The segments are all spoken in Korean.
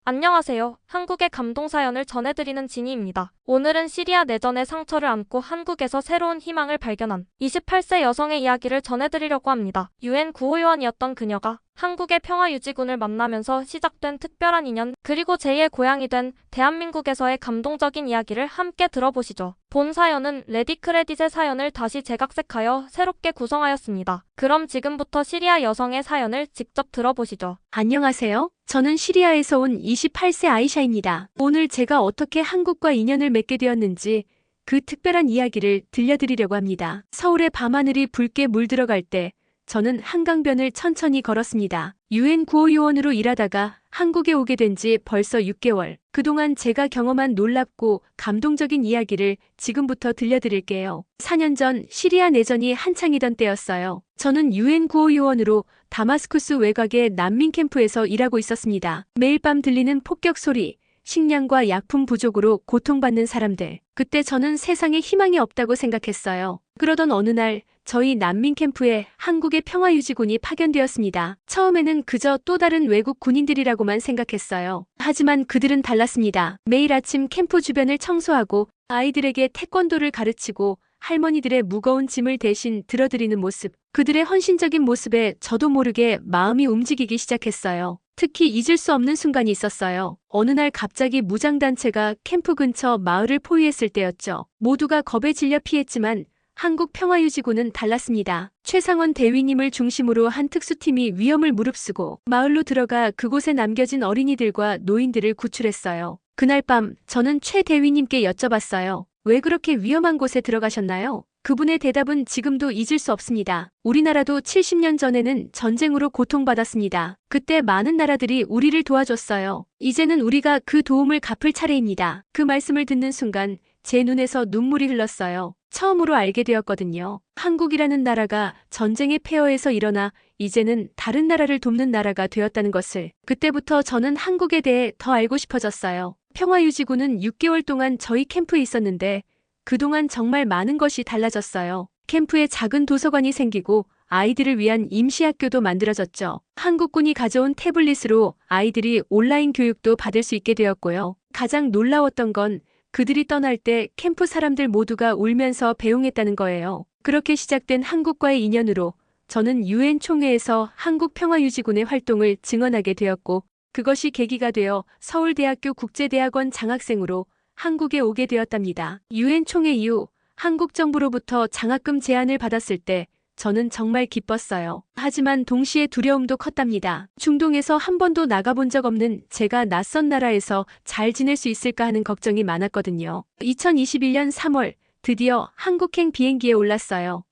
안녕하세요. 한국의 감동 사연을 전해드리는 지니입니다. 오늘은 시리아 내전의 상처를 안고 한국에서 새로운 희망을 발견한 28세 여성의 이야기를 전해드리려고 합니다. 유엔 구호요원이었던 그녀가 한국의 평화유지군을 만나면서 시작된 특별한 인연, 그리고 제2의 고향이 된 대한민국에서의 감동적인 이야기를 함께 들어보시죠. 본 사연은 레디 크레딧의 사연을 다시 재각색하여 새롭게 구성하였습니다. 그럼 지금부터 시리아 여성의 사연을 직접 들어보시죠. 안녕하세요. 저는 시리아에서 온 28세 아이샤입니다. 오늘 제가 어떻게 한국과 인연을 맺게 되었는지 그 특별한 이야기를 들려드리려고 합니다. 서울의 밤하늘이 붉게 물들어갈 때 저는 한강변을 천천히 걸었습니다. 유엔 구호요원으로 일하다가 한국에 오게 된 지 벌써 6개월. 그동안 제가 경험한 놀랍고 감동적인 이야기를 지금부터 들려드릴게요. 4년 전 시리아 내전이 한창이던 때였어요. 저는 유엔 구호요원으로 다마스쿠스 외곽의 난민 캠프에서 일하고 있었습니다. 매일 밤 들리는 폭격 소리, 식량과 약품 부족으로 고통받는 사람들. 그때 저는 세상에 희망이 없다고 생각했어요. 그러던 어느 날 저희 난민 캠프에 한국의 평화유지군이 파견되었습니다. 처음에는 그저 또 다른 외국 군인들이라고만 생각했어요. 하지만 그들은 달랐습니다. 매일 아침 캠프 주변을 청소하고 아이들에게 태권도를 가르치고 할머니들의 무거운 짐을 대신 들어드리는 모습. 그들의 헌신적인 모습에 저도 모르게 마음이 움직이기 시작했어요. 특히 잊을 수 없는 순간이 있었어요. 어느 날 갑자기 무장단체가 캠프 근처 마을을 포위했을 때였죠. 모두가 겁에 질려 피했지만 한국 평화유지군은 달랐습니다. 최상원 대위님을 중심으로 한 특수팀이 위험을 무릅쓰고 마을로 들어가 그곳에 남겨진 어린이들과 노인들을 구출했어요. 그날 밤 저는 최 대위님께 여쭤봤어요. 왜 그렇게 위험한 곳에 들어가셨나요? 그분의 대답은 지금도 잊을 수 없습니다. 우리나라도 70년 전에는 전쟁으로 고통받았습니다. 그때 많은 나라들이 우리를 도와줬어요. 이제는 우리가 그 도움을 갚을 차례입니다. 그 말씀을 듣는 순간 제 눈에서 눈물이 흘렀어요. 처음으로 알게 되었거든요. 한국이라는 나라가 전쟁의 폐허에서 일어나 이제는 다른 나라를 돕는 나라가 되었다는 것을. 그때부터 저는 한국에 대해 더 알고 싶어졌어요. 평화유지군은 6개월 동안 저희 캠프에 있었는데 그동안 정말 많은 것이 달라졌어요. 캠프에 작은 도서관이 생기고 아이들을 위한 임시학교도 만들어졌죠. 한국군이 가져온 태블릿으로 아이들이 온라인 교육도 받을 수 있게 되었고요. 가장 놀라웠던 건 그들이 떠날 때 캠프 사람들 모두가 울면서 배웅했다는 거예요. 그렇게 시작된 한국과의 인연으로 저는 유엔 총회에서 한국평화유지군의 활동을 증언하게 되었고 그것이 계기가 되어 서울대학교 국제대학원 장학생으로 한국에 오게 되었답니다. 유엔 총회 이후 한국 정부로부터 장학금 제안을 받았을 때 저는 정말 기뻤어요. 하지만 동시에 두려움도 컸답니다. 중동에서 한 번도 나가본 적 없는 제가 낯선 나라에서 잘 지낼 수 있을까 하는 걱정이 많았거든요. 2021년 3월 드디어 한국행 비행기에 올랐어요.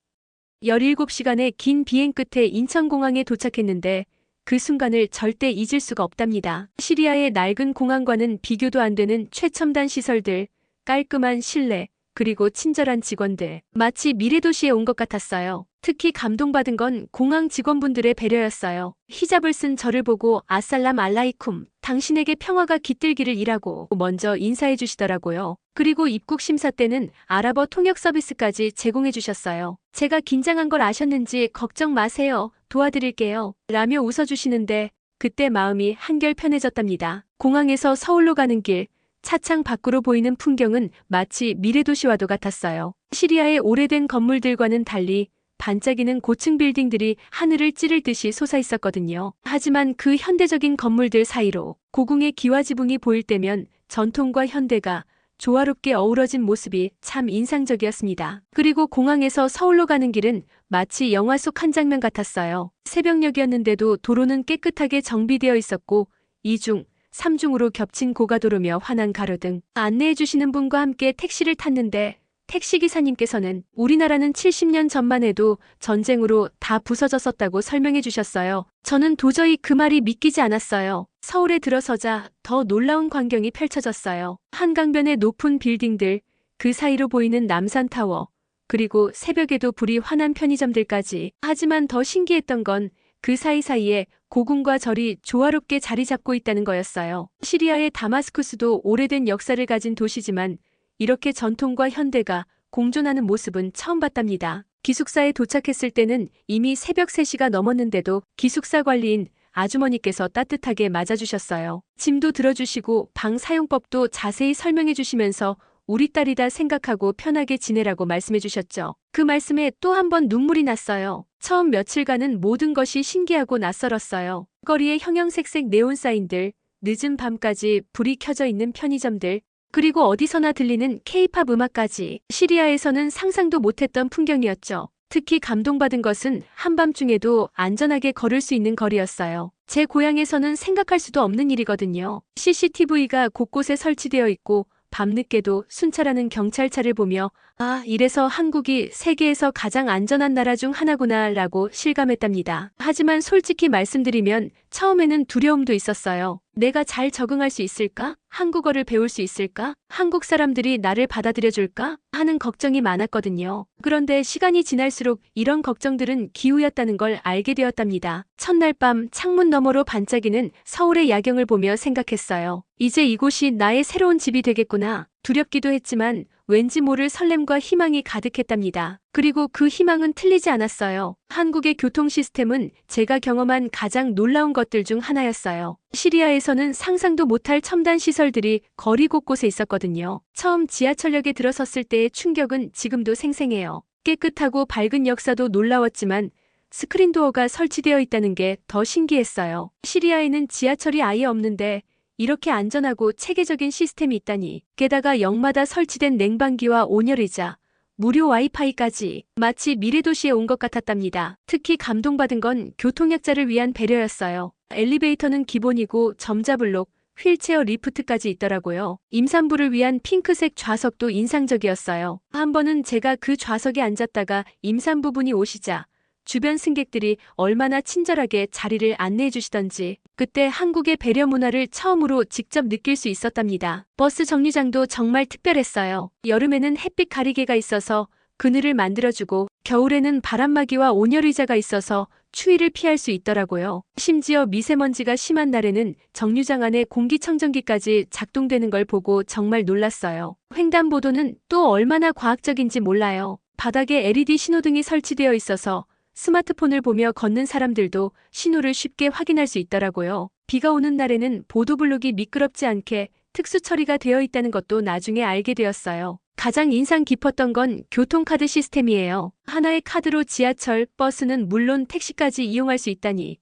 17시간의 긴 비행 끝에 인천공항에 도착했는데 그 순간을 절대 잊을 수가 없답니다. 시리아의 낡은 공항과는 비교도 안 되는 최첨단 시설들, 깔끔한 실내, 그리고 친절한 직원들. 마치 미래도시에 온 것 같았어요. 특히 감동받은 건 공항 직원분들의 배려였어요. 히잡을 쓴 저를 보고 아살람 알라이쿰, 당신에게 평화가 깃들기를 이라고 먼저 인사해 주시더라고요. 그리고 입국 심사 때는 아랍어 통역 서비스까지 제공해 주셨어요. 제가 긴장한 걸 아셨는지 걱정 마세요. 도와드릴게요. 라며 웃어주시는데 그때 마음이 한결 편해졌답니다. 공항에서 서울로 가는 길, 차창 밖으로 보이는 풍경은 마치 미래도시와도 같았어요. 시리아의 오래된 건물들과는 달리 반짝이는 고층 빌딩들이 하늘을 찌를 듯이 솟아있었거든요. 하지만 그 현대적인 건물들 사이로 고궁의 기와지붕이 보일 때면 전통과 현대가 조화롭게 어우러진 모습이 참 인상적이었습니다. 그리고 공항에서 서울로 가는 길은 마치 영화 속 한 장면 같았어요. 새벽녘이었는데도 도로는 깨끗하게 정비되어 있었고 2중, 3중으로 겹친 고가도로며 환한 가로등. 안내해 주시는 분과 함께 택시를 탔는데 택시기사님께서는 우리나라는 70년 전만 해도 전쟁으로 다 부서졌었다고 설명해 주셨어요. 저는 도저히 그 말이 믿기지 않았어요. 서울에 들어서자 더 놀라운 광경이 펼쳐졌어요. 한강변의 높은 빌딩들, 그 사이로 보이는 남산타워, 그리고 새벽에도 불이 환한 편의점들까지. 하지만 더 신기했던 건 그 사이사이에 고궁과 절이 조화롭게 자리 잡고 있다는 거였어요. 시리아의 다마스쿠스도 오래된 역사를 가진 도시지만 이렇게 전통과 현대가 공존하는 모습은 처음 봤답니다. 기숙사에 도착했을 때는 이미 새벽 3시가 넘었는데도 기숙사 관리인 아주머니께서 따뜻하게 맞아주셨어요. 짐도 들어주시고 방 사용법도 자세히 설명해 주시면서 우리 딸이다 생각하고 편하게 지내라고 말씀해 주셨죠. 그 말씀에 또 한 번 눈물이 났어요. 처음 며칠간은 모든 것이 신기하고 낯설었어요. 거리에 형형색색 네온사인들, 늦은 밤까지 불이 켜져 있는 편의점들, 그리고 어디서나 들리는 케이팝 음악까지. 시리아에서는 상상도 못했던 풍경이었죠. 특히 감동받은 것은 한밤중에도 안전하게 걸을 수 있는 거리였어요. 제 고향에서는 생각할 수도 없는 일이거든요. CCTV가 곳곳에 설치되어 있고 밤늦게도 순찰하는 경찰차를 보며 아, 이래서 한국이 세계에서 가장 안전한 나라 중 하나구나 라고 실감했답니다. 하지만 솔직히 말씀드리면 처음에는 두려움도 있었어요. 내가 잘 적응할 수 있을까? 한국어를 배울 수 있을까? 한국 사람들이 나를 받아들여줄까? 하는 걱정이 많았거든요. 그런데 시간이 지날수록 이런 걱정들은 기우였다는 걸 알게 되었답니다. 첫날 밤 창문 너머로 반짝이는 서울의 야경을 보며 생각했어요. 이제 이곳이 나의 새로운 집이 되겠구나. 두렵기도 했지만 왠지 모를 설렘과 희망이 가득했답니다. 그리고 그 희망은 틀리지 않았어요. 한국의 교통 시스템은 제가 경험한 가장 놀라운 것들 중 하나였어요. 시리아에서는 상상도 못할 첨단 시설들이 거리 곳곳에 있었거든요. 처음 지하철역에 들어섰을 때의 충격은 지금도 생생해요. 깨끗하고 밝은 역사도 놀라웠지만 스크린 도어가 설치되어 있다는 게 더 신기했어요. 시리아에는 지하철이 아예 없는데 이렇게 안전하고 체계적인 시스템이 있다니. 게다가 역마다 설치된 냉방기와 온열의자, 무료 와이파이까지 마치 미래도시에 온 것 같았답니다. 특히 감동받은 건 교통약자를 위한 배려였어요. 엘리베이터는 기본이고 점자블록, 휠체어 리프트까지 있더라고요. 임산부를 위한 핑크색 좌석도 인상적이었어요. 한 번은 제가 그 좌석에 앉았다가 임산부분이 오시자 주변 승객들이 얼마나 친절하게 자리를 안내해 주시던지 그때 한국의 배려 문화를 처음으로 직접 느낄 수 있었답니다. 버스 정류장도 정말 특별했어요. 여름에는 햇빛 가리개가 있어서 그늘을 만들어주고 겨울에는 바람막이와 온열의자가 있어서 추위를 피할 수 있더라고요. 심지어 미세먼지가 심한 날에는 정류장 안에 공기청정기까지 작동되는 걸 보고 정말 놀랐어요. 횡단보도는 또 얼마나 과학적인지 몰라요. 바닥에 LED 신호등이 설치되어 있어서 스마트폰을 보며 걷는 사람들도 신호를 쉽게 확인할 수 있더라고요. 비가 오는 날에는 보도블록이 미끄럽지 않게 특수 처리가 되어 있다는 것도 나중에 알게 되었어요. 가장 인상 깊었던 건 교통카드 시스템이에요. 하나의 카드로 지하철, 버스는 물론 택시까지 이용할 수 있다니.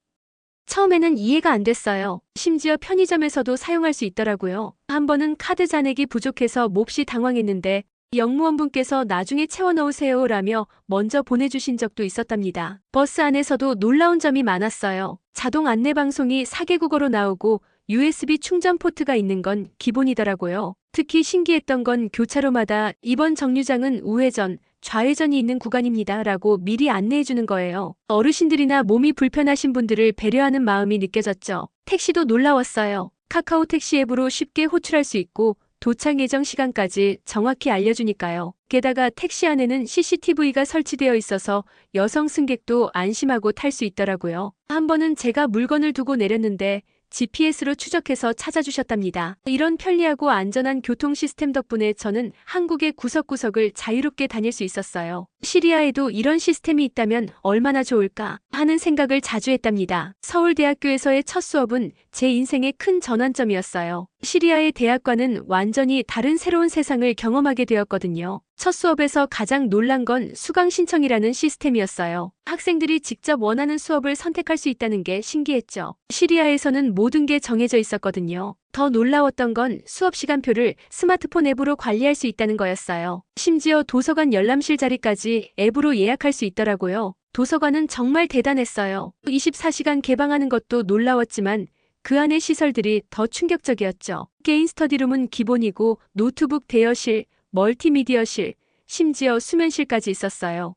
처음에는 이해가 안 됐어요. 심지어 편의점에서도 사용할 수 있더라고요. 한 번은 카드 잔액이 부족해서 몹시 당황했는데 영무원분께서 나중에 채워 넣으세요 라며 먼저 보내주신 적도 있었답니다. 버스 안에서도 놀라운 점이 많았어요. 자동 안내 방송이 4개국어로 나오고 USB 충전 포트가 있는 건 기본이더라고요. 특히 신기했던 건 교차로마다 이번 정류장은 우회전, 좌회전이 있는 구간입니다 라고 미리 안내해 주는 거예요. 어르신들이나 몸이 불편하신 분들을 배려하는 마음이 느껴졌죠. 택시도 놀라웠어요. 카카오 택시 앱으로 쉽게 호출할 수 있고 도착 예정 시간까지 정확히 알려주니까요. 게다가 택시 안에는 CCTV가 설치되어 있어서 여성 승객도 안심하고 탈 수 있더라고요. 한 번은 제가 물건을 두고 내렸는데 GPS로 추적해서 찾아주셨답니다. 이런 편리하고 안전한 교통 시스템 덕분에 저는 한국의 구석구석을 자유롭게 다닐 수 있었어요. 시리아에도 이런 시스템이 있다면 얼마나 좋을까 하는 생각을 자주 했답니다. 서울대학교에서의 첫 수업은 제 인생의 큰 전환점이었어요. 시리아의 대학과는 완전히 다른 새로운 세상을 경험하게 되었거든요. 첫 수업에서 가장 놀란 건 수강 신청이라는 시스템이었어요. 학생들이 직접 원하는 수업을 선택할 수 있다는 게 신기했죠. 시리아에서는 모든 게 정해져 있었거든요. 더 놀라웠던 건 수업 시간표를 스마트폰 앱으로 관리할 수 있다는 거였어요. 심지어 도서관 열람실 자리까지 앱으로 예약할 수 있더라고요. 도서관은 정말 대단했어요. 24시간 개방하는 것도 놀라웠지만 그 안의 시설들이 더 충격적이었죠. 개인 스터디룸은 기본이고 노트북 대여실, 멀티미디어실, 심지어 수면실까지 있었어요.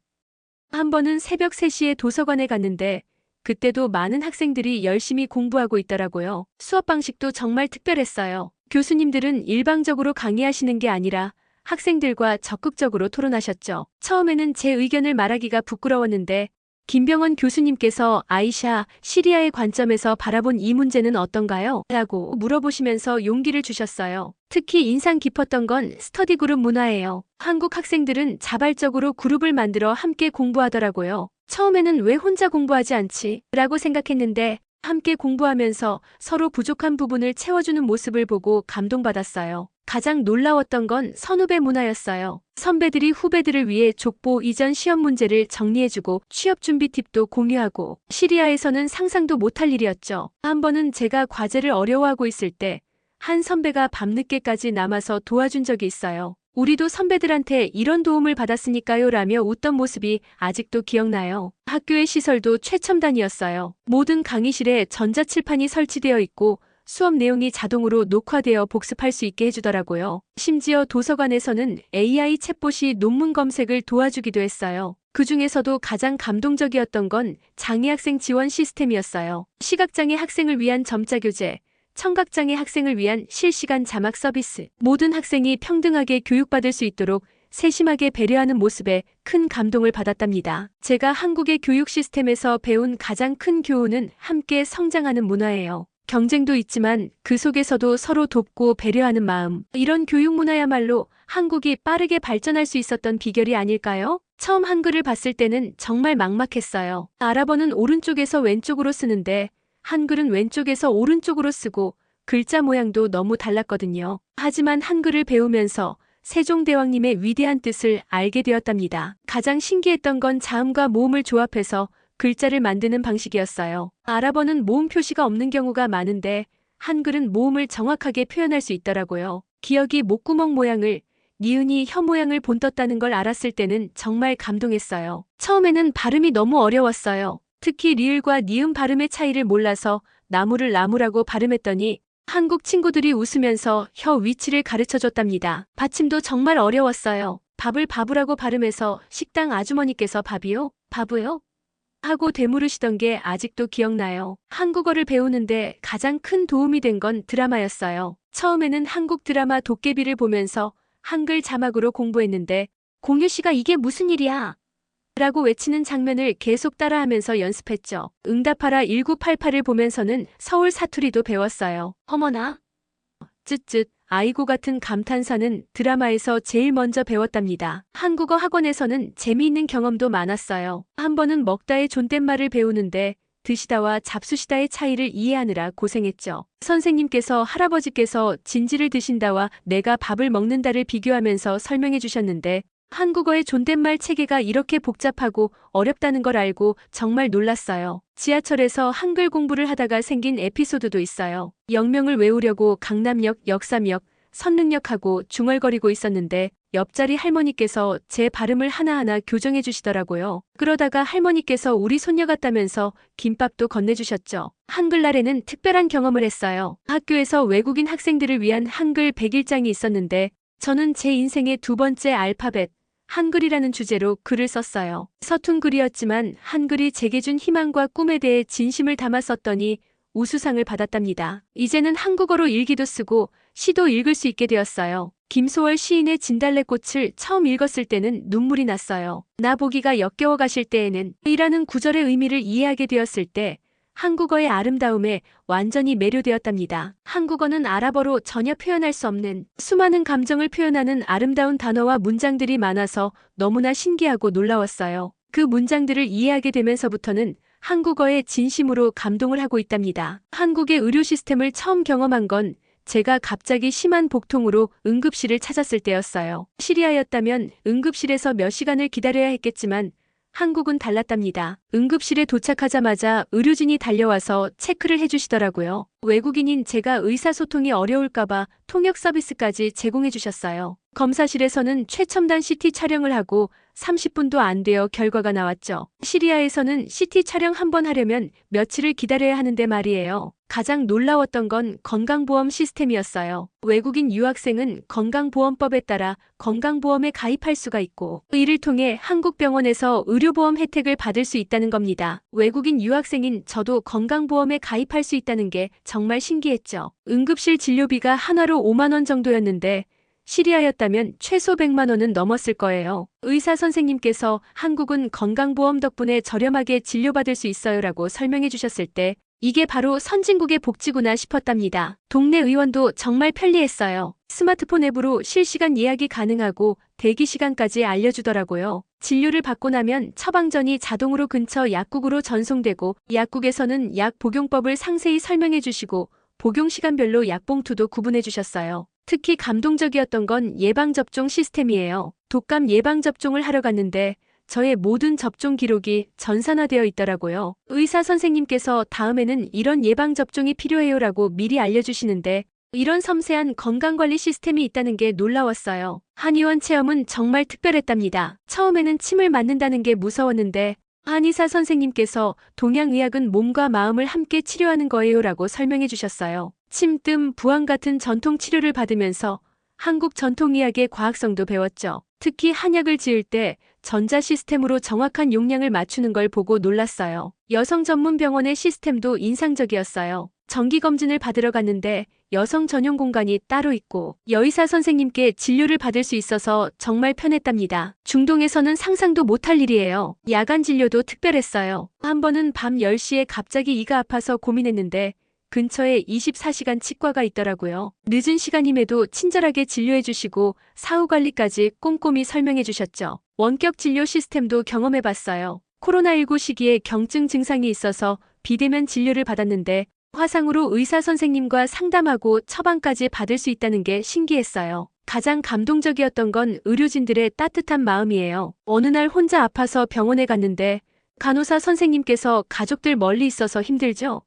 한 번은 새벽 3시에 도서관에 갔는데 그때도 많은 학생들이 열심히 공부하고 있더라고요. 수업 방식도 정말 특별했어요. 교수님들은 일방적으로 강의하시는 게 아니라 학생들과 적극적으로 토론하셨죠. 처음에는 제 의견을 말하기가 부끄러웠는데 김병원 교수님께서 아이샤, 시리아의 관점에서 바라본 이 문제는 어떤가요? 라고 물어보시면서 용기를 주셨어요. 특히 인상 깊었던 건 스터디 그룹 문화예요. 한국 학생들은 자발적으로 그룹을 만들어 함께 공부하더라고요. 처음에는 왜 혼자 공부하지 않지? 라고 생각했는데 함께 공부하면서 서로 부족한 부분을 채워주는 모습을 보고 감동받았어요. 가장 놀라웠던 건 선후배 문화였어요. 선배들이 후배들을 위해 족보 이전 시험 문제를 정리해주고 취업 준비 팁도 공유하고, 시리아에서는 상상도 못할 일이었죠. 한 번은 제가 과제를 어려워하고 있을 때 한 선배가 밤늦게까지 남아서 도와준 적이 있어요. 우리도 선배들한테 이런 도움을 받았으니까요 라며 웃던 모습이 아직도 기억나요. 학교의 시설도 최첨단이었어요. 모든 강의실에 전자칠판이 설치되어 있고 수업 내용이 자동으로 녹화되어 복습할 수 있게 해주더라고요. 심지어 도서관에서는 AI 챗봇이 논문 검색을 도와주기도 했어요. 그 중에서도 가장 감동적이었던 건 장애학생 지원 시스템이었어요. 시각장애 학생을 위한 점자 교재, 청각장애 학생을 위한 실시간 자막 서비스, 모든 학생이 평등하게 교육받을 수 있도록 세심하게 배려하는 모습에 큰 감동을 받았답니다. 제가 한국의 교육 시스템에서 배운 가장 큰 교훈은 함께 성장하는 문화예요. 경쟁도 있지만 그 속에서도 서로 돕고 배려하는 마음. 이런 교육 문화야말로 한국이 빠르게 발전할 수 있었던 비결이 아닐까요? 처음 한글을 봤을 때는 정말 막막했어요. 아랍어는 오른쪽에서 왼쪽으로 쓰는데 한글은 왼쪽에서 오른쪽으로 쓰고 글자 모양도 너무 달랐거든요. 하지만 한글을 배우면서 세종대왕님의 위대한 뜻을 알게 되었답니다. 가장 신기했던 건 자음과 모음을 조합해서 글자를 만드는 방식이었어요. 아랍어는 모음 표시가 없는 경우가 많은데 한글은 모음을 정확하게 표현할 수 있더라고요. 기억이 목구멍 모양을, 니은이 혀 모양을 본떴다는 걸 알았을 때는 정말 감동했어요. 처음에는 발음이 너무 어려웠어요. 특히 리을과 니은 발음의 차이를 몰라서 나무를 나무라고 발음했더니 한국 친구들이 웃으면서 혀 위치를 가르쳐줬답니다. 받침도 정말 어려웠어요. 밥을 바부라고 발음해서 식당 아주머니께서 밥이요? 바보요? 하고 되물으시던 게 아직도 기억나요. 한국어를 배우는데 가장 큰 도움이 된 건 드라마였어요. 처음에는 한국 드라마 도깨비를 보면서 한글 자막으로 공부했는데 공유 씨가 이게 무슨 일이야? 라고 외치는 장면을 계속 따라하면서 연습했죠. 응답하라 1988을 보면서는 서울 사투리도 배웠어요. 어머나, 쯧쯧, 아이고 같은 감탄사는 드라마에서 제일 먼저 배웠답니다. 한국어 학원에서는 재미있는 경험도 많았어요. 한 번은 먹다의 존댓말을 배우는데 드시다와 잡수시다의 차이를 이해하느라 고생했죠. 선생님께서 할아버지께서 진지를 드신다와 내가 밥을 먹는다를 비교하면서 설명해 주셨는데 한국어의 존댓말 체계가 이렇게 복잡하고 어렵다는 걸 알고 정말 놀랐어요. 지하철에서 한글 공부를 하다가 생긴 에피소드도 있어요. 역명을 외우려고 강남역, 역삼역, 선릉역하고 중얼거리고 있었는데 옆자리 할머니께서 제 발음을 하나하나 교정해 주시더라고요. 그러다가 할머니께서 우리 손녀 같다면서 김밥도 건네주셨죠. 한글날에는 특별한 경험을 했어요. 학교에서 외국인 학생들을 위한 한글 100일장이 있었는데 저는 제 인생의 두 번째 알파벳, 한글이라는 주제로 글을 썼어요. 서툰 글이었지만 한글이 제게 준 희망과 꿈에 대해 진심을 담아 썼더니 우수상을 받았답니다. 이제는 한국어로 일기도 쓰고 시도 읽을 수 있게 되었어요. 김소월 시인의 진달래꽃을 처음 읽었을 때는 눈물이 났어요. 나 보기가 역겨워 가실 때에는 이라는 구절의 의미를 이해하게 되었을 때 한국어의 아름다움에 완전히 매료되었답니다. 한국어는 아랍어로 전혀 표현할 수 없는 수많은 감정을 표현하는 아름다운 단어와 문장들이 많아서 너무나 신기하고 놀라웠어요. 그 문장들을 이해하게 되면서부터는 한국어에 진심으로 감동을 하고 있답니다. 한국의 의료 시스템을 처음 경험한 건 제가 갑자기 심한 복통으로 응급실을 찾았을 때였어요. 시리아였다면 응급실에서 몇 시간을 기다려야 했겠지만 한국은 달랐답니다. 응급실에 도착하자마자 의료진이 달려와서 체크를 해주시더라고요. 외국인인 제가 의사소통이 어려울까봐 통역 서비스까지 제공해 주셨어요. 검사실에서는 최첨단 CT 촬영을 하고 30분도 안 되어 결과가 나왔죠. 시리아에서는 CT 촬영 한 번 하려면 며칠을 기다려야 하는데 말이에요. 가장 놀라웠던 건 건강보험 시스템이었어요. 외국인 유학생은 건강보험법에 따라 건강보험에 가입할 수가 있고 이를 통해 한국 병원에서 의료보험 혜택을 받을 수 있다는 겁니다. 외국인 유학생인 저도 건강보험에 가입할 수 있다는 게 정말 신기했죠. 응급실 진료비가 한화로 5만 원 정도였는데 시리아였다면 최소 100만 원은 넘었을 거예요. 의사 선생님께서 한국은 건강보험 덕분에 저렴하게 진료받을 수 있어요라고 설명해 주셨을 때 이게 바로 선진국의 복지구나 싶었답니다. 동네 의원도 정말 편리했어요. 스마트폰 앱으로 실시간 예약이 가능하고 대기 시간까지 알려주더라고요. 진료를 받고 나면 처방전이 자동으로 근처 약국으로 전송되고 약국에서는 약 복용법을 상세히 설명해 주시고 복용 시간별로 약봉투도 구분해 주셨어요. 특히 감동적이었던 건 예방접종 시스템이에요. 독감 예방접종을 하러 갔는데 저의 모든 접종 기록이 전산화되어 있더라고요. 의사 선생님께서 다음에는 이런 예방접종이 필요해요라고 미리 알려주시는데 이런 섬세한 건강관리 시스템이 있다는 게 놀라웠어요. 한의원 체험은 정말 특별했답니다. 처음에는 침을 맞는다는 게 무서웠는데 한의사 선생님께서 동양의학은 몸과 마음을 함께 치료하는 거예요라고 설명해 주셨어요. 침뜸, 부항 같은 전통 치료를 받으면서 한국 전통의학의 과학성도 배웠죠. 특히 한약을 지을 때 전자 시스템으로 정확한 용량을 맞추는 걸 보고 놀랐어요. 여성 전문 병원의 시스템도 인상적이었어요. 정기검진을 받으러 갔는데 여성 전용 공간이 따로 있고 여의사 선생님께 진료를 받을 수 있어서 정말 편했답니다. 중동에서는 상상도 못할 일이에요. 야간 진료도 특별했어요. 한 번은 밤 10시에 갑자기 이가 아파서 고민했는데 근처에 24시간 치과가 있더라고요. 늦은 시간임에도 친절하게 진료해 주시고 사후 관리까지 꼼꼼히 설명해 주셨죠. 원격 진료 시스템도 경험해 봤어요. 코로나19 시기에 경증 증상이 있어서 비대면 진료를 받았는데 화상으로 의사 선생님과 상담하고 처방까지 받을 수 있다는 게 신기했어요. 가장 감동적이었던 건 의료진들의 따뜻한 마음이에요. 어느 날 혼자 아파서 병원에 갔는데 간호사 선생님께서 가족들 멀리 있어서 힘들죠?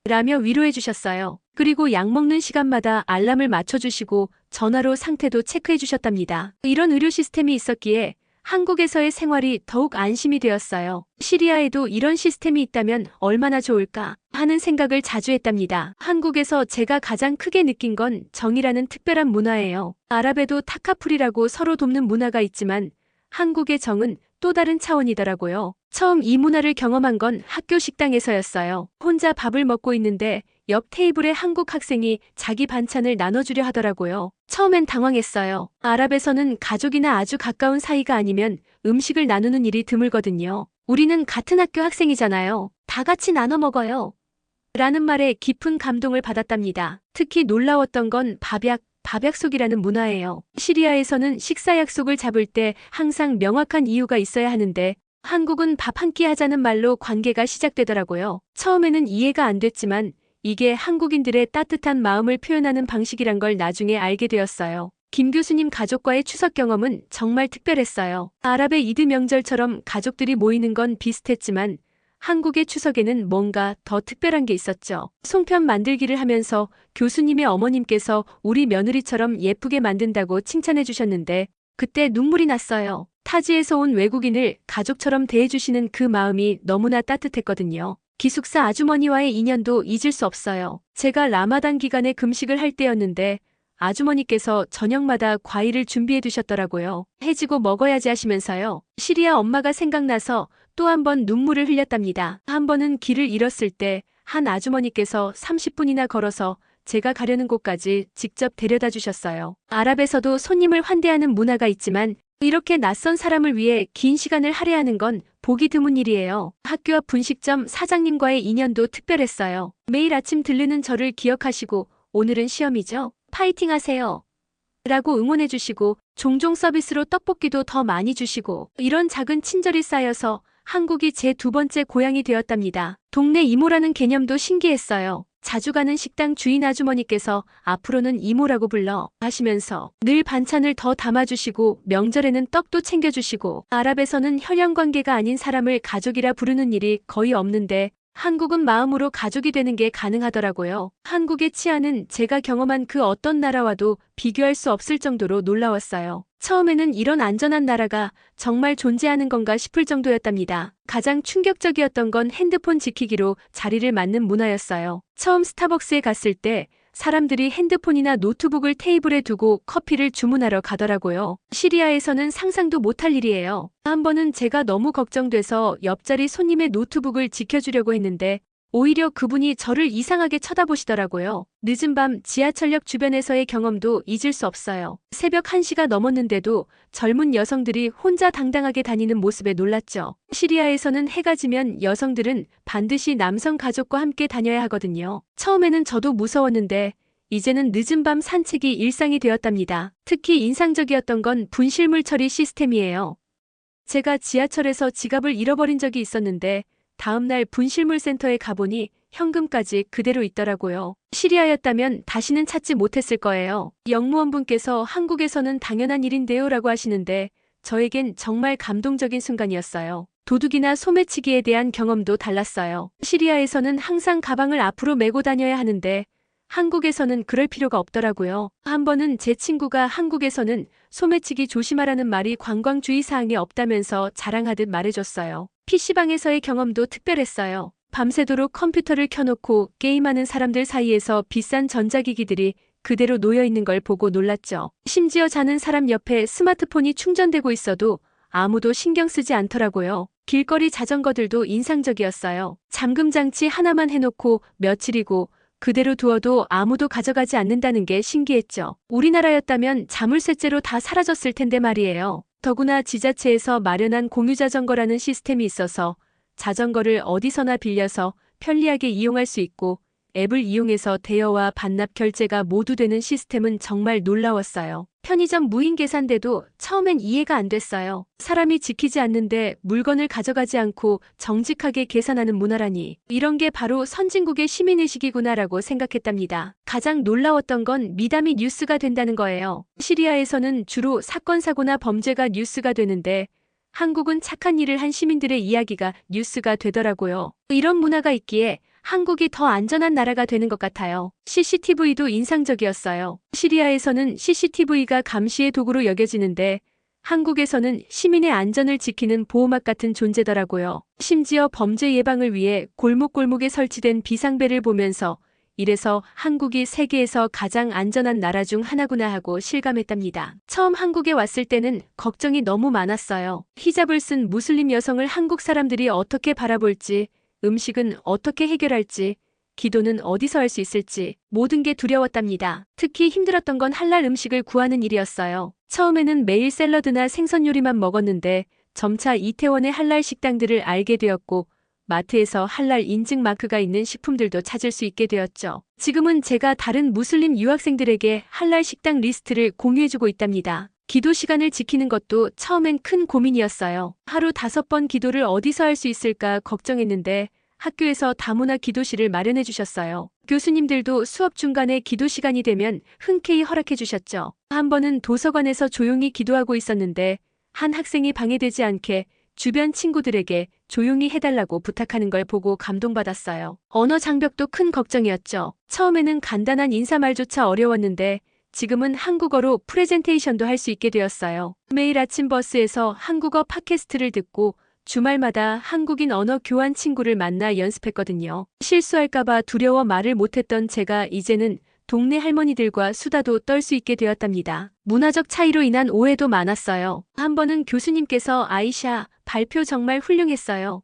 라며 위로해 주셨어요. 그리고 약 먹는 시간마다 알람을 맞춰주시고 전화로 상태도 체크해 주셨답니다. 이런 의료 시스템이 있었기에 한국에서의 생활이 더욱 안심이 되었어요. 시리아에도 이런 시스템이 있다면 얼마나 좋을까 하는 생각을 자주 했답니다. 한국에서 제가 가장 크게 느낀 건 정이라는 특별한 문화예요. 아랍에도 타카풀이라고 서로 돕는 문화가 있지만 한국의 정은 또 다른 차원이더라고요. 처음 이 문화를 경험한 건 학교 식당에서였어요. 혼자 밥을 먹고 있는데 옆 테이블에 한국 학생이 자기 반찬을 나눠주려 하더라고요. 처음엔 당황했어요. 아랍에서는 가족이나 아주 가까운 사이가 아니면 음식을 나누는 일이 드물거든요. 우리는 같은 학교 학생이잖아요. 다 같이 나눠 먹어요. 라는 말에 깊은 감동을 받았답니다. 특히 놀라웠던 건 밥약속이라는 문화예요. 시리아에서는 식사 약속을 잡을 때 항상 명확한 이유가 있어야 하는데 한국은 밥 한 끼 하자는 말로 관계가 시작되더라고요. 처음에는 이해가 안 됐지만 이게 한국인들의 따뜻한 마음을 표현하는 방식이란 걸 나중에 알게 되었어요. 김 교수님 가족과의 추석 경험은 정말 특별했어요. 아랍의 이드 명절처럼 가족들이 모이는 건 비슷했지만 한국의 추석에는 뭔가 더 특별한 게 있었죠. 송편 만들기를 하면서 교수님의 어머님께서 우리 며느리처럼 예쁘게 만든다고 칭찬해 주셨는데 그때 눈물이 났어요. 타지에서 온 외국인을 가족처럼 대해주시는 그 마음이 너무나 따뜻했거든요. 기숙사 아주머니와의 인연도 잊을 수 없어요. 제가 라마단 기간에 금식을 할 때였는데 아주머니께서 저녁마다 과일을 준비해 두셨더라고요. 해지고 먹어야지 하시면서요. 시리아 엄마가 생각나서 또 한 번 눈물을 흘렸답니다. 한 번은 길을 잃었을 때 한 아주머니께서 30분이나 걸어서 제가 가려는 곳까지 직접 데려다 주셨어요. 아랍에서도 손님을 환대하는 문화가 있지만 이렇게 낯선 사람을 위해 긴 시간을 할애하는 건 보기 드문 일이에요. 학교 앞 분식점 사장님과의 인연도 특별했어요. 매일 아침 들르는 저를 기억하시고 오늘은 시험이죠? 파이팅 하세요. 라고 응원해 주시고 종종 서비스로 떡볶이도 더 많이 주시고 이런 작은 친절이 쌓여서 한국이 제 두 번째 고향이 되었답니다. 동네 이모라는 개념도 신기했어요. 자주 가는 식당 주인 아주머니께서 앞으로는 이모라고 불러 하시면서 늘 반찬을 더 담아주시고 명절에는 떡도 챙겨주시고 아랍에서는 혈연관계가 아닌 사람을 가족이라 부르는 일이 거의 없는데 한국은 마음으로 가족이 되는 게 가능하더라고요. 한국의 치안은 제가 경험한 그 어떤 나라와도 비교할 수 없을 정도로 놀라웠어요. 처음에는 이런 안전한 나라가 정말 존재하는 건가 싶을 정도였답니다. 가장 충격적이었던 건 핸드폰 지키기로 자리를 맞는 문화였어요. 처음 스타벅스에 갔을 때 사람들이 핸드폰이나 노트북을 테이블에 두고 커피를 주문하러 가더라고요. 시리아에서는 상상도 못할 일이에요. 한 번은 제가 너무 걱정돼서 옆자리 손님의 노트북을 지켜주려고 했는데 오히려 그분이 저를 이상하게 쳐다보시더라고요. 늦은 밤 지하철역 주변에서의 경험도 잊을 수 없어요. 새벽 1시가 넘었는데도 젊은 여성들이 혼자 당당하게 다니는 모습에 놀랐죠. 시리아에서는 해가 지면 여성들은 반드시 남성 가족과 함께 다녀야 하거든요. 처음에는 저도 무서웠는데 이제는 늦은 밤 산책이 일상이 되었답니다. 특히 인상적이었던 건 분실물 처리 시스템이에요. 제가 지하철에서 지갑을 잃어버린 적이 있었는데 다음날 분실물센터에 가보니 현금까지 그대로 있더라고요. 시리아였다면 다시는 찾지 못했을 거예요. 영무원분께서 한국에서는 당연한 일인데요 라고 하시는데 저에겐 정말 감동적인 순간이었어요. 도둑이나 소매치기에 대한 경험도 달랐어요. 시리아에서는 항상 가방을 앞으로 메고 다녀야 하는데 한국에서는 그럴 필요가 없더라고요. 한 번은 제 친구가 한국에서는 소매치기 조심하라는 말이 관광주의 사항에 없다면서 자랑하듯 말해줬어요. PC방에서의 경험도 특별했어요. 밤새도록 컴퓨터를 켜놓고 게임하는 사람들 사이에서 비싼 전자기기들이 그대로 놓여있는 걸 보고 놀랐죠. 심지어 자는 사람 옆에 스마트폰이 충전되고 있어도 아무도 신경 쓰지 않더라고요. 길거리 자전거들도 인상적이었어요. 잠금 장치 하나만 해놓고 며칠이고 그대로 두어도 아무도 가져가지 않는다는 게 신기했죠. 우리나라였다면 자물쇠째로 다 사라졌을 텐데 말이에요. 더구나 지자체에서 마련한 공유자전거라는 시스템이 있어서 자전거를 어디서나 빌려서 편리하게 이용할 수 있고 앱을 이용해서 대여와 반납 결제가 모두 되는 시스템은 정말 놀라웠어요. 편의점 무인 계산대도 처음엔 이해가 안 됐어요. 사람이 지키지 않는데 물건을 가져가지 않고 정직하게 계산하는 문화라니. 이런 게 바로 선진국의 시민의식이구나라고 생각했답니다. 가장 놀라웠던 건 미담이 뉴스가 된다는 거예요. 시리아에서는 주로 사건 사고나 범죄가 뉴스가 되는데 한국은 착한 일을 한 시민들의 이야기가 뉴스가 되더라고요. 이런 문화가 있기에 한국이 더 안전한 나라가 되는 것 같아요. CCTV도 인상적이었어요. 시리아에서는 CCTV가 감시의 도구로 여겨지는데 한국에서는 시민의 안전을 지키는 보호막 같은 존재더라고요. 심지어 범죄 예방을 위해 골목골목에 설치된 비상벨을 보면서 이래서 한국이 세계에서 가장 안전한 나라 중 하나구나 하고 실감했답니다. 처음 한국에 왔을 때는 걱정이 너무 많았어요. 히잡을 쓴 무슬림 여성을 한국 사람들이 어떻게 바라볼지, 음식은 어떻게 해결할지, 기도는 어디서 할 수 있을지 모든 게 두려웠답니다. 특히 힘들었던 건 할랄 음식을 구하는 일이었어요. 처음에는 매일 샐러드나 생선 요리만 먹었는데 점차 이태원의 할랄 식당들을 알게 되었고 마트에서 할랄 인증 마크가 있는 식품들도 찾을 수 있게 되었죠. 지금은 제가 다른 무슬림 유학생들에게 할랄 식당 리스트를 공유해주고 있답니다. 기도 시간을 지키는 것도 처음엔 큰 고민이었어요. 하루 5번 기도를 어디서 할 수 있을까 걱정했는데 학교에서 다문화 기도실을 마련해 주셨어요. 교수님들도 수업 중간에 기도 시간이 되면 흔쾌히 허락해 주셨죠. 한 번은 도서관에서 조용히 기도하고 있었는데 한 학생이 방해되지 않게 주변 친구들에게 조용히 해달라고 부탁하는 걸 보고 감동받았어요. 언어 장벽도 큰 걱정이었죠. 처음에는 간단한 인사말조차 어려웠는데 지금은 한국어로 프레젠테이션도 할 수 있게 되었어요. 매일 아침 버스에서 한국어 팟캐스트를 듣고 주말마다 한국인 언어 교환 친구를 만나 연습했거든요. 실수할까봐 두려워 말을 못했던 제가 이제는 동네 할머니들과 수다도 떨 수 있게 되었답니다. 문화적 차이로 인한 오해도 많았어요. 한 번은 교수님께서 아이샤, 발표 정말 훌륭했어요.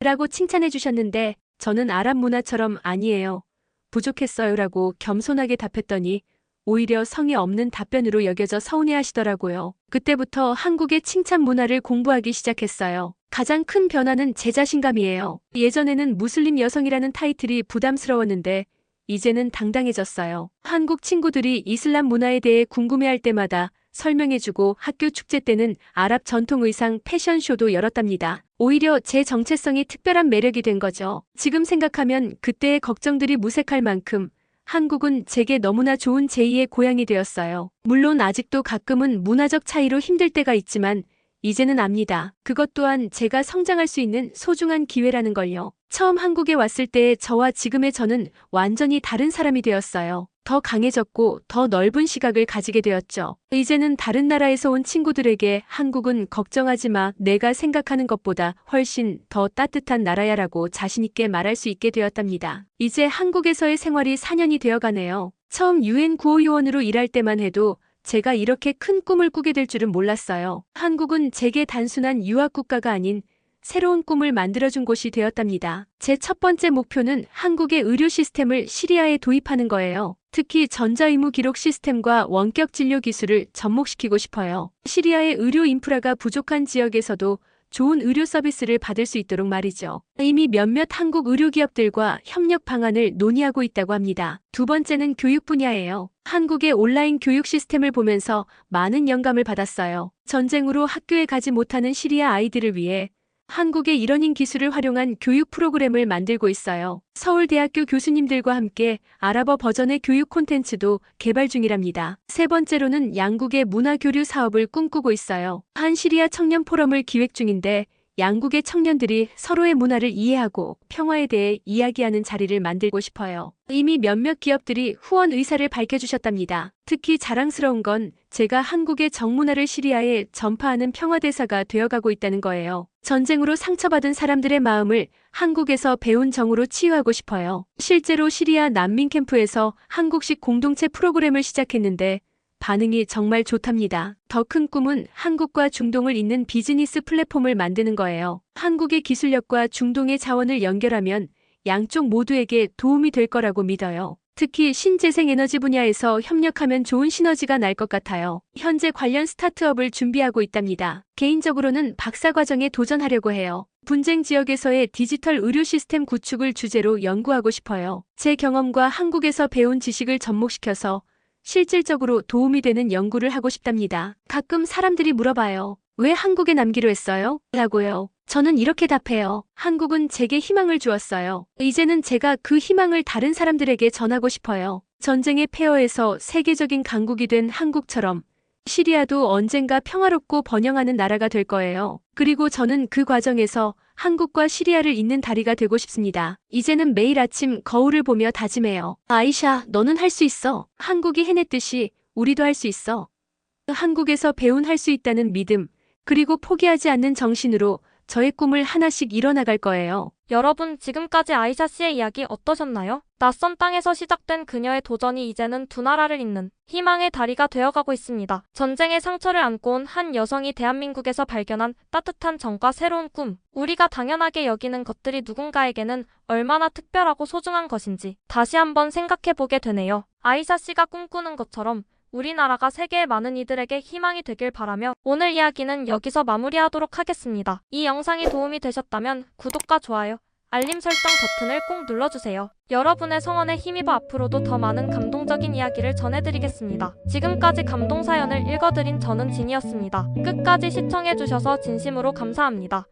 라고 칭찬해 주셨는데 저는 아랍 문화처럼 아니에요. 부족했어요. 라고 겸손하게 답했더니 오히려 성의 없는 답변으로 여겨져 서운해 하시더라고요. 그때부터 한국의 칭찬 문화를 공부하기 시작했어요. 가장 큰 변화는 제 자신감이에요. 예전에는 무슬림 여성이라는 타이틀이 부담스러웠는데 이제는 당당해졌어요. 한국 친구들이 이슬람 문화에 대해 궁금해할 때마다 설명해주고 학교 축제 때는 아랍 전통 의상 패션쇼도 열었답니다. 오히려 제 정체성이 특별한 매력이 된 거죠. 지금 생각하면 그때의 걱정들이 무색할 만큼 한국은 제게 너무나 좋은 제2의 고향이 되었어요. 물론 아직도 가끔은 문화적 차이로 힘들 때가 있지만 이제는 압니다. 그것 또한 제가 성장할 수 있는 소중한 기회라는 걸요. 처음 한국에 왔을 때의 저와 지금의 저는 완전히 다른 사람이 되었어요. 더 강해졌고 더 넓은 시각을 가지게 되었죠. 이제는 다른 나라에서 온 친구들에게 한국은 걱정하지 마, 내가 생각하는 것보다 훨씬 더 따뜻한 나라야라고 자신있게 말할 수 있게 되었답니다. 이제 한국에서의 생활이 4년이 되어가네요. 처음 UN 구호요원으로 일할 때만 해도 제가 이렇게 큰 꿈을 꾸게 될 줄은 몰랐어요. 한국은 제게 단순한 유학 국가가 아닌 새로운 꿈을 만들어준 곳이 되었답니다. 제 첫 번째 목표는 한국의 의료 시스템을 시리아에 도입하는 거예요. 특히 전자의무 기록 시스템과 원격 진료 기술을 접목시키고 싶어요. 시리아의 의료 인프라가 부족한 지역에서도 좋은 의료 서비스를 받을 수 있도록 말이죠. 이미 몇몇 한국 의료기업들과 협력 방안을 논의하고 있다고 합니다. 두 번째는 교육 분야예요. 한국의 온라인 교육 시스템을 보면서 많은 영감을 받았어요. 전쟁으로 학교에 가지 못하는 시리아 아이들을 위해 한국의 이러닝 기술을 활용한 교육 프로그램을 만들고 있어요. 서울대학교 교수님들과 함께 아랍어 버전의 교육 콘텐츠도 개발 중이랍니다. 세 번째로는 양국의 문화 교류 사업을 꿈꾸고 있어요. 한 시리아 청년 포럼을 기획 중인데 양국의 청년들이 서로의 문화를 이해하고 평화에 대해 이야기하는 자리를 만들고 싶어요. 이미 몇몇 기업들이 후원 의사를 밝혀주셨답니다. 특히 자랑스러운 건 제가 한국의 정문화를 시리아에 전파하는 평화대사가 되어가고 있다는 거예요. 전쟁으로 상처받은 사람들의 마음을 한국에서 배운 정으로 치유하고 싶어요. 실제로 시리아 난민 캠프에서 한국식 공동체 프로그램을 시작했는데 반응이 정말 좋답니다. 더 큰 꿈은 한국과 중동을 잇는 비즈니스 플랫폼을 만드는 거예요. 한국의 기술력과 중동의 자원을 연결하면 양쪽 모두에게 도움이 될 거라고 믿어요. 특히 신재생에너지 분야에서 협력하면 좋은 시너지가 날 것 같아요. 현재 관련 스타트업을 준비하고 있답니다. 개인적으로는 박사과정에 도전하려고 해요. 분쟁 지역에서의 디지털 의료 시스템 구축을 주제로 연구하고 싶어요. 제 경험과 한국에서 배운 지식을 접목시켜서 실질적으로 도움이 되는 연구를 하고 싶답니다. 가끔 사람들이 물어봐요. 왜 한국에 남기로 했어요? 라고요. 저는 이렇게 답해요. 한국은 제게 희망을 주었어요. 이제는 제가 그 희망을 다른 사람들에게 전하고 싶어요. 전쟁의 폐허에서 세계적인 강국이 된 한국처럼 시리아도 언젠가 평화롭고 번영하는 나라가 될 거예요. 그리고 저는 그 과정에서 한국과 시리아를 잇는 다리가 되고 싶습니다. 이제는 매일 아침 거울을 보며 다짐해요. 아이샤, 너는 할 수 있어. 한국이 해냈듯이 우리도 할 수 있어. 한국에서 배운 할 수 있다는 믿음, 그리고 포기하지 않는 정신으로 저의 꿈을 하나씩 이뤄나갈 거예요. 여러분, 지금까지 아이샤 씨의 이야기 어떠셨나요? 낯선 땅에서 시작된 그녀의 도전이 이제는 두 나라를 잇는 희망의 다리가 되어가고 있습니다. 전쟁의 상처를 안고 온 한 여성이 대한민국에서 발견한 따뜻한 정과 새로운 꿈. 우리가 당연하게 여기는 것들이 누군가에게는 얼마나 특별하고 소중한 것인지 다시 한번 생각해보게 되네요. 아이샤 씨가 꿈꾸는 것처럼 우리나라가 세계의 많은 이들에게 희망이 되길 바라며 오늘 이야기는 여기서 마무리하도록 하겠습니다. 이 영상이 도움이 되셨다면 구독과 좋아요, 알림 설정 버튼을 꼭 눌러주세요. 여러분의 성원에 힘입어 앞으로도 더 많은 감동적인 이야기를 전해드리겠습니다. 지금까지 감동사연을 읽어드린 저는 진이었습니다. 끝까지 시청해주셔서 진심으로 감사합니다.